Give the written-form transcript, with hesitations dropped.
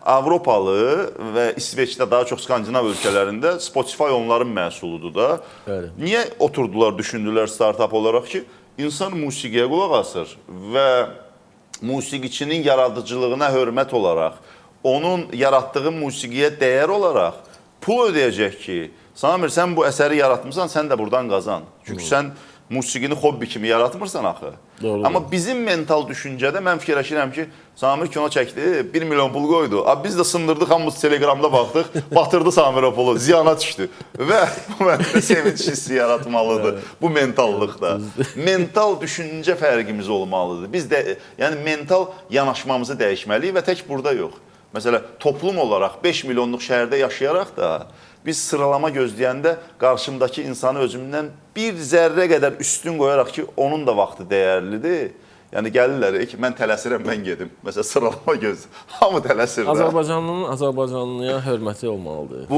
Avropalı və İsveçdə, daha çox Skandinav ölkələrində Spotify onların məhsuludur da. Bəli. Niyə oturdular, düşündülər startap olaraq ki, insan musiqiyə qulaq asır və musiqiçinin yaradıcılığına hörmət olaraq, onun yaratdığı musiqiyə dəyər olaraq pul ödəyəcək ki, Samir, sən bu əsəri yaratmısan, sən də buradan qazan. Çünki sən musiqini hobbi kimi yaratmırsan axı. Doğru. Amma bizim mental düşüncədə mən fikirləşirəm ki, Samir kino çəkdi, 1 milyon pul qoydu. Biz də sındırdıq, hamımız Telegramda baxdıq, batırdı Samir o pulu, ziyana düşdü. Və bu məndə sevinç hissi yaratmalıdır, bu mentallıqda. Mental düşüncə fərqimiz olmalıdır. Biz də, yəni mental yanaşmamızı dəyişməliyik və tək burada yox. Məsələn, toplum olaraq 5 milyonluq şəhərdə yaşayaraq da, biz sıralama gözləyəndə qarşımdakı insanı özümdən bir zərrə qədər üstün qoyaraq ki, onun da vaxtı dəyərlidir. Yəni gəlirlər ki, mən tələsirəm, mən gedim. Məsələn, sıralama gözləyir. Hamı tələsir də. Azərbaycanlının Azərbaycanlıya hörməti olmalıdır.